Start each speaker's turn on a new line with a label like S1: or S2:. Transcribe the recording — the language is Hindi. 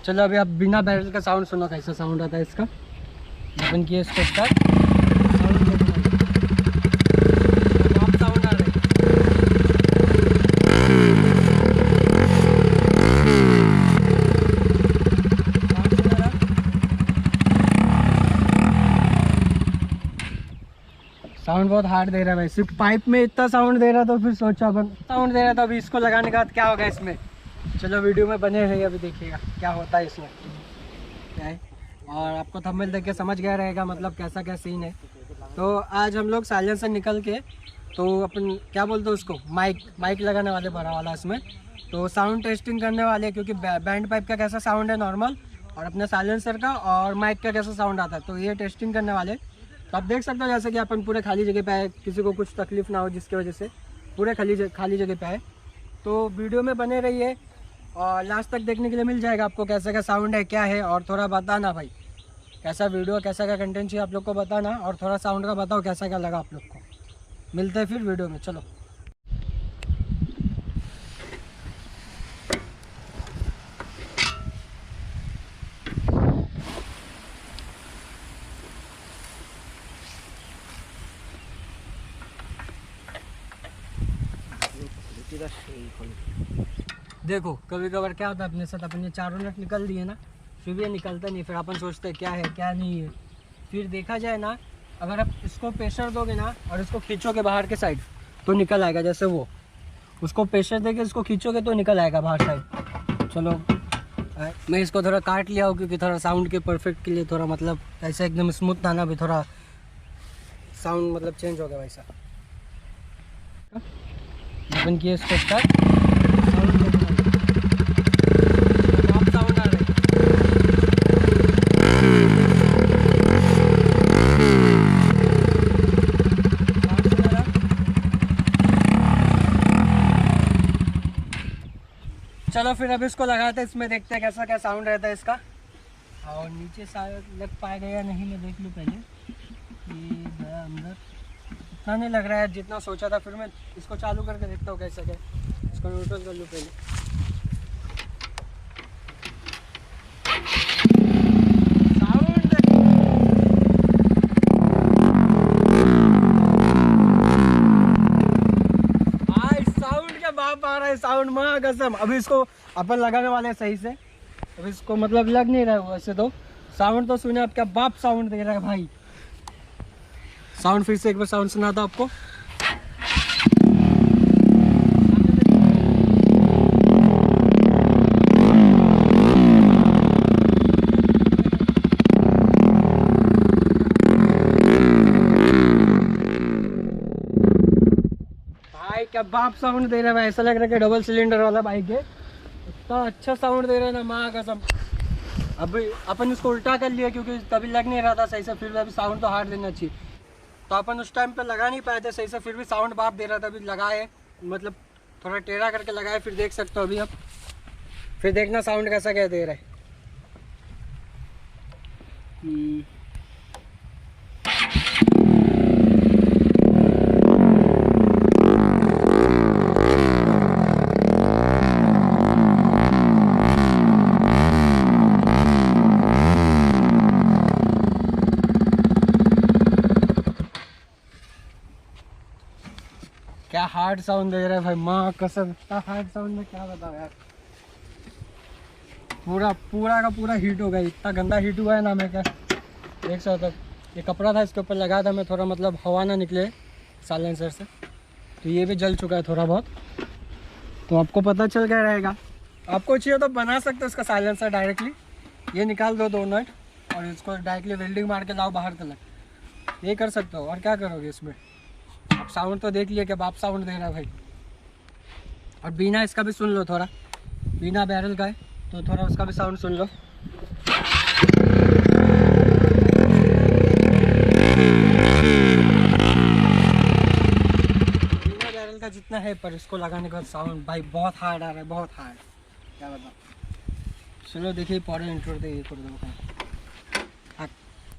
S1: चलो अभी आप बिना बैरल का साउंड सुनो, कैसा साउंड आता है इसका। अपन किए इसको स्टार्ट, साउंड आ रहा है। साउंड बहुत हार्ड दे रहा है भाई, सिर्फ पाइप में इतना साउंड दे रहा, तो फिर सोचा अपन साउंड दे रहा था। अभी इसको लगाने के बाद क्या होगा इसमें, चलो वीडियो में बने रहिए, अभी देखिएगा क्या होता है इसमें क्या है। और आपको थंबनेल देख के समझ गया रहेगा मतलब कैसा क्या सीन है। तो आज हम लोग साइलेंसर निकल के, तो अपन क्या बोलते हैं उसको, माइक लगाने वाले बड़ा वाला इसमें। तो साउंड टेस्टिंग करने वाले, क्योंकि बैंड पाइप का कैसा साउंड है नॉर्मल, और अपने साइलेंसर का और माइक का कैसा साउंड आता है, तो ये टेस्टिंग करने वाले। तो आप देख सकते हो जैसे कि अपन पूरे खाली जगह पे आए, किसी को कुछ तकलीफ ना हो जिसकी वजह से पूरे खाली जगह पे आए। तो वीडियो में बने रहिए और लास्ट तक देखने के लिए मिल जाएगा आपको कैसा क्या साउंड है क्या है। और थोड़ा बताना भाई कैसा वीडियो कैसा क्या कंटेंट चाहिए आप लोग को बताना, और थोड़ा साउंड का बताओ कैसा क्या लगा आप लोग को। मिलते हैं फिर वीडियो में, चलो। देखो कभी कभार क्या होता है अपने साथ, अपन ये चारों नट निकल दिए ना, फिर भी ये निकलता नहीं, फिर अपन सोचते हैं क्या है क्या नहीं है। फिर देखा जाए ना, अगर आप इसको प्रेशर दोगे ना और इसको खींचोगे बाहर के साइड, तो निकल आएगा। जैसे वो उसको प्रेशर देके इसको खींचोगे तो निकल आएगा बाहर साइड। चलो मैं इसको थोड़ा काट लिया हूँ, क्योंकि थोड़ा साउंड के परफेक्ट के लिए थोड़ा मतलब ऐसा एकदम स्मूथ था ना, भी थोड़ा साउंड मतलब चेंज हो गया वैसा। अपन किए इसको स्टार्ट, साउंड आ रहा है। चलो फिर अब इसको लगाते हैं, इसमें देखते हैं कैसा क्या साउंड रहता है इसका। और नीचे शायद लग पाएगा या नहीं, मैं देख लूँ पहले। ये गया अंदर, इतना नहीं लग रहा है जितना सोचा था। फिर मैं इसको चालू करके देखता हूँ कैसा क्या, इसको न्यूट्रल कर लूँ पहले। बाप आ रहा है साउंड, माँ कसम। अभी इसको अपन लगाने वाले हैं सही से, अभी इसको मतलब लग नहीं रहा है वैसे तो। साउंड तो सुने, अब क्या बाप साउंड दे रहा है भाई। साउंड फिर से एक बार साउंड सुनाता आपको। भाई क्या बाप साउंड दे रहा है भाई, ऐसा लग रहा है कि डबल सिलेंडर वाला बाइक है, इतना अच्छा साउंड दे रहा है ना, माँ कसम। अभी अपन इसको उल्टा कर लिया क्योंकि तभी लग नहीं रहा था सही से, फिर अभी साउंड तो हार्ड देना चाहिए। तो अपन उस टाइम पे लगा नहीं पाए थे सही से, फिर भी साउंड बाप दे रहा था। अभी लगाए मतलब थोड़ा टेढ़ा करके लगाए, फिर देख सकते हो अभी आप, फिर देखना साउंड कैसा क्या दे रहा है। क्या हार्ड साउंड दे रहा है भाई, माँ कसम। इतना हार्ड साउंड में क्या बताओ यार, पूरा का पूरा हीट हो गया, इतना गंदा हीट हुआ है ना। मैं क्या देख सकता, ये कपड़ा था इसके ऊपर लगा था मैं, थोड़ा मतलब हवा ना निकले साइलेंसर से, तो ये भी जल चुका है थोड़ा बहुत। तो आपको पता चल गया रहेगा, आपको चाहिए तो बना सकते हो इसका साइलेंसर डायरेक्टली। ये निकाल दो नट और इसको डायरेक्टली वेल्डिंग मार के लाओ बाहर तक, ये कर सकते हो। और क्या करोगे इसमें, अब साउंड तो देख लिया क्या बाप साउंड दे रहा है भाई। और बिना इसका भी सुन लो, थोड़ा बिना बैरल का है तो थोड़ा उसका भी साउंड सुन लो। बिना बैरल का जितना है, पर इसको लगाने के बाद साउंड भाई बहुत हार्ड आ रहा है, बहुत हार्ड, क्या बताओ। चलो देखिए पौड़े इंट्रो दे कर दो।